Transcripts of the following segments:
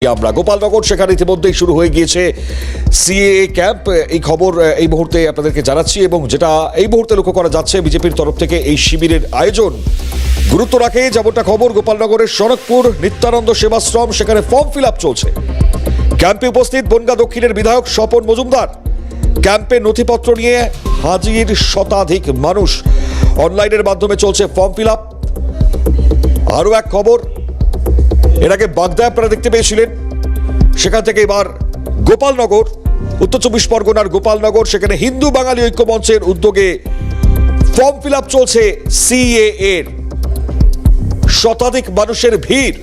আমরা গোপালনগর সেখানে ইতিমধ্যেই শুরু হয়ে গিয়েছে সিএএ ক্যাম্প। এই খবর এই মুহূর্তে আপনাদেরকে জানাচ্ছি এবং যেটা এই মুহূর্তে লক্ষ্য করা যাচ্ছে বিজেপির তরফ থেকে এই শিবিরের আয়োজন গুরুত্ব রাখে যেমনটা খবর। গোপালনগরের সড়কপুর নিত্যানন্দ সেবাশ্রম সেখানে ফর্ম ফিল আপ চলছে। ক্যাম্পে উপস্থিত বনগাঁ দক্ষিণের বিধায়ক স্বপন মজুমদার। ক্যাম্পে নথিপত্র নিয়ে হাজির শতাধিক মানুষ। অনলাইনের মাধ্যমে চলছে ফর্ম ফিল আপ। আরও এক খবর, এর আগে বাগদায় আপনারা দেখতে পেয়েছিলেন, সেখান থেকে এবার গোপালনগর, উত্তর চব্বিশ পরগনার গোপালনগর, সেখানে হিন্দু বাঙালি ঐক্য মঞ্চের উদ্যোগে ফর্ম ফিল আপ চলছে সিএএ এর। শতাধিক মানুষের ভিড়।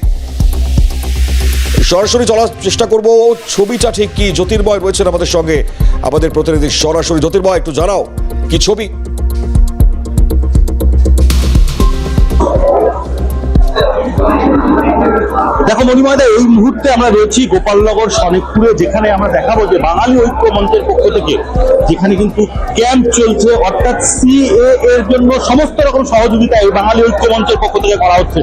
সরাসরি চলার চেষ্টা করব ছবিটা ঠিক কি। জ্যোতির্ময় রয়েছেন আমাদের সঙ্গে, আমাদের প্রতিনিধি সরাসরি। জ্যোতির্ময়, একটু জানাও কি ছবি। দেখো মণিময়দা, এই মুহূর্তে আমরা রয়েছি গোপালনগর সনিকপুরে, যেখানে আমরা দেখাবো যে বাঙালি ঐক্য মঞ্চের পক্ষ থেকে যেখানে কিন্তু ক্যাম্প চলছে, অর্থাৎ সিএএ এর জন্য সমস্ত রকম সহযোগিতা এই বাঙালি ঐক্য মঞ্চের পক্ষ থেকে করা হচ্ছে।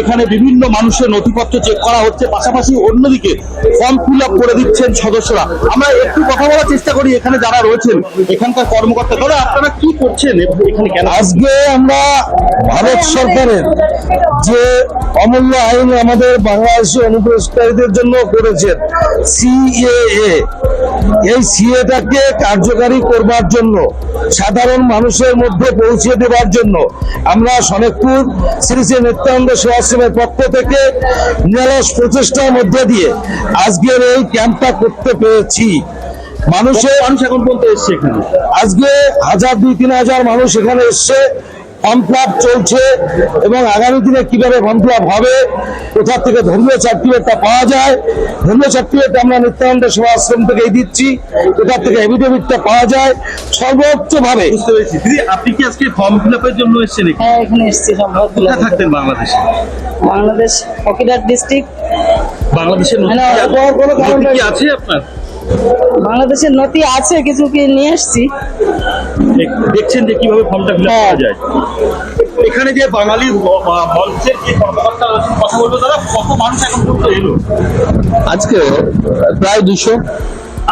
এখানে বিভিন্ন মানুষের নথিপত্র চেক করা হচ্ছে, পাশাপাশি অন্যদিকে ফর্ম ফিল আপ করে দিচ্ছেন সদস্যরা। আমরা একটু কথা বলার চেষ্টা করি এখানে যারা রয়েছেন, এখানকার কর্মকর্তা। ধরো আপনারা কি করছেন এখানে? কেন আজকে আমরা ভারত সরকারের যে অমূল্য আইন আমাদের বাংলাদেশি অনুপ্রবেশকারীদের জন্য করেছেন সিএএ, এই সিএটাকে কার্যকারী করবার জন্য, সাধারণ মানুষের মধ্যে পৌঁছে দেওয়ার জন্য আমরা সনিকপুর শ্রী শ্রী নিত্যানন্দ সেবাশ্রমের পক্ষ থেকে নিরলস প্রচেষ্টার মধ্যে দিয়ে আজকের এই ক্যাম্পটা করতে পেরেছি। মানুষ এখন বলতে এসছে এখানে, আজকে 1000-2000 মানুষ এখানে এসছে। ফর্ম ফিল আপ চলছে এবং আগামী দিনে কিভাবে ফর্ম ফিল আপ হবে, কোথা থেকে ধর্মীয় সার্টিফিকেটটা পাওয়া যায়, ধর্মীয় সার্টিফিকেট আমরা নিত্যানন্দ সেবা আশ্রম থেকেই দিচ্ছি, কোথা থেকে এফিডেভিটটা পাওয়া যায়, সর্বোচ্চ ভাবে। বুঝতে পেরেছি। দিদি, আপনি কি আজকে ফর্ম ফিল আপের জন্য এসেছেন? হ্যাঁ, এখানে এসেছি। কোথায় থাকতেন বাংলাদেশে? বাংলাদেশ ফকিরহাট ডিস্ট্রিক্ট। বাংলাদেশের নথি কি আছে আপনার? বাংলাদেশের নথি আছে, কিছু কি নিয়ে এসেছি। দেখছেন যে কিভাবে ফর্মটা ফিল আপ করা যায়। এখানে যে বাঙালি মঞ্চের যে কর্মকর্তা কথা বলবো, তারা কত মানুষ এখন পর্যন্ত এলো? আজকে প্রায় 200।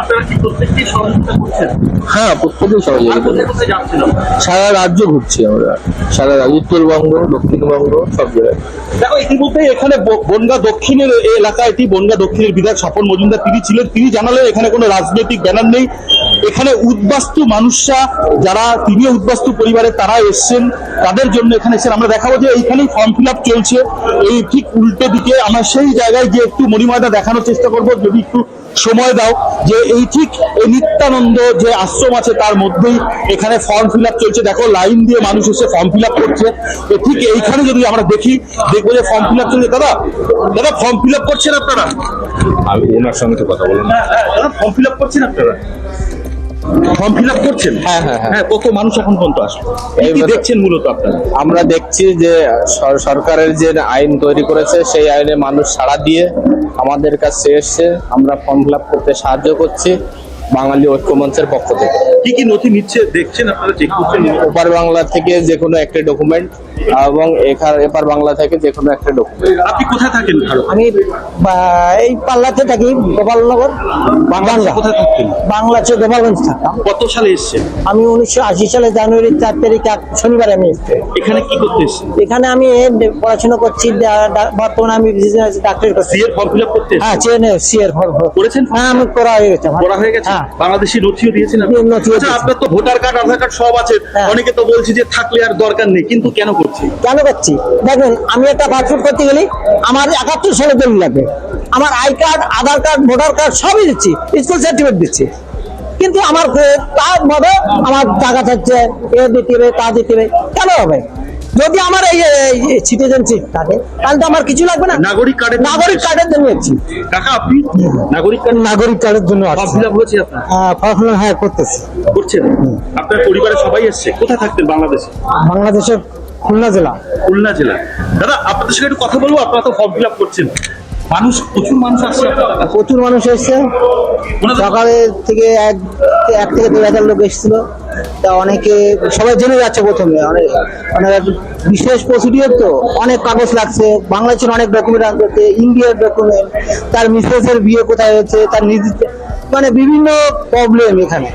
আপনারা কি প্রত্যেককেই সহযোগিতা করছেন? হ্যাঁ, প্রত্যেকেই আর সহযোগিতা। কোথায় কোথায় যাচ্ছেন? সারা রাজ্য ঘুরছি আমরা, সারা রাজ্য, উত্তরবঙ্গ, দক্ষিণবঙ্গ, সব জায়গায়। দেখো, ইতিমধ্যে এখানে বনগাঁ দক্ষিণের এই এলাকা, এটি বনগাঁ দক্ষিণের বিধায়ক স্বপন মজুমদার তিনি ছিলেন। তিনি জানালেন এখানে কোনো রাজনৈতিক ব্যানার নেই, এখানে উদ্বাস্তু মানুষরা যারা, তিনি উদ্বাস্তু পরিবারের, তারা এসছেন, তাদের জন্য এখানে এসেছেন। আমরা দেখাবো যে এইখানেই ফর্ম ফিল আপ চলছে। এই ঠিক উল্টো দিকে আমরা সেই জায়গায় গিয়ে একটু মণিময়দা দেখানোর চেষ্টা করবো, যদি একটু সময় দাও, যে এই ঠিক এই নিত্যানন্দ যে আশ্রম আছে তার মধ্যেই এখানে ফর্ম ফিল আপ চলছে। দেখো, লাইন দিয়ে মানুষ এসে ফর্ম ফিল আপ করছে। ঠিক এইখানে যদি আমরা দেখি, দেখবো যে ফর্ম ফিল আপ চলছে। দাদা ফর্ম ফিল আপ করছেন আপনারা? আমি ওনার সঙ্গে তো কথা বললাম। দাদা, ফর্ম ফিল আপ করছেন আপনারা? ফর্ম ফিল আপ করছেন? হ্যাঁ। কত মানুষ এখন পর্যন্ত আসলো? কি দেখছেন মূলত আপনারা? আমরা দেখছি যে সরকারের যে আইন তৈরি করেছে সেই আইনে মানুষ সাড়া দিয়ে আমাদের কাছে এসছে। আমরা ফর্ম ফিল আপ করতে সাহায্য করছি বাঙালি ঐক্য মঞ্চের পক্ষ থেকে। কি কি নথি নিচ্ছে দেখছেন আপনারা, চেক করছেন? ওপার বাংলা থেকে যে কোনো একটা ডকুমেন্ট এবং এপার বাংলা থেকে যে কোনো একটা ডকুমেন্ট। আপনি কোথায় থাকেন? আমি এই পাল্লাতে থাকি, গোপালনগর। বাংলা কোথায় থাকতেন? বাংলাদেশে গোপালগঞ্জ থাকতাম। কত সালে এসছেন? আমি 1980 সালে জানুয়ারির 4 তারিখ শনিবারে আমি এসেছি। এখানে কি করতে এসছেন? এখানে আমি পড়াশোনা করছি, বর্তমানে আমি ডাক্তারি করছি। সিএর ফর্ম ফিল আপ করতে হ্যাঁ, চেনে সিএর ফর্ম করেছেন? হ্যাঁ, আমি করা হয়ে গেছে। করা হয়ে গেছে। হ্যাঁ। বাংলাদেশি নথিও দিয়েছেন? নথিও আচ্ছা, আপনার তো ভোটার কার্ড, আধার কার্ড সব আছে। হ্যাঁ। অনেকে তো বলছে যে থাকলে আর দরকার নেই, কিন্তু কেন করছে? কেন করছি? দেখেন, আমি একটা পাসপোর্ট করতে গেলে আমার 71 সালে দলিল লাগবে। আমার I card, Aadhaar card, voter card সবই দিচ্ছি, স্কুল সার্টিফিকেট দিচ্ছি, কিন্তু আমার তার মধ্যে আমার টাকা থাকছে, এ দিতে হবে, তা দিতে হবে। কেন হবে? যদি আমার এই সিটিজেনশিপ থাকে তাহলে তো আমার কিছু লাগবে না। নাগরিক কার্ডের জন্য এসেছি। কাকা, আপনি নাগরিক কার্ডের জন্য ফর্ম ফিল আপ হয়েছে আপনার? হ্যাঁ, করতেছি। করছেন? আপনার পরিবারের সবাই এসছে? কোথায় থাকতেন বাংলাদেশে? বাংলাদেশের খুলনা জেলা। খুলনা জেলা। দাদা, আপনাদের সঙ্গে একটু কথা বলবো। আপনারা তো ফর্ম ফিল আপ করছেন, মানুষ, প্রচুর মানুষ আসছে। প্রচুর মানুষ এসছে। সকালে থেকে 1 থেকে 2 হাজার লোক এসেছিল। তা অনেকে সবাই জেনে যাচ্ছে, প্রথমে অনেক বিশেষ প্রসিডিওর তো অনেক কাগজ লাগছে, বাংলাদেশের অনেক ডকুমেন্ট আনতে হচ্ছে, ইন্ডিয়ার ডকুমেন্ট, তার মিসেসের বিয়ে কোথায় হয়েছে, তার নিজের মানে বিভিন্ন প্রবলেম এখানে।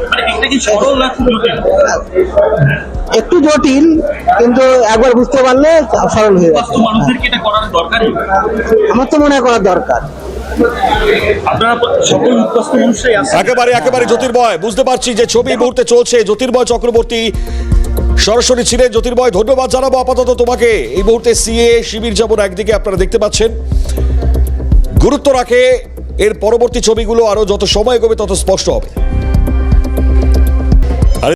একটু জটিল, কিন্তু একবার বুঝতে পারলে সরল হয়ে যাবে। আমার তো মনে হয় করার দরকার। একেবারে জ্যোতির্ময়, বুঝতে পারছি যে ছবি এই মুহূর্তে চলছে। জ্যোতির্ময় চক্রবর্তী সরাসরি ছিলেন। জ্যোতির্ময়, ধন্যবাদ জানাবো আপাতত তোমাকে। এই মুহূর্তে সিএ শিবির যেমন একদিকে আপনারা দেখতে পাচ্ছেন গুরুত্ব রাখে, এর পরবর্তী ছবিগুলো আরো যত সময় এগোবে তত স্পষ্ট হবে।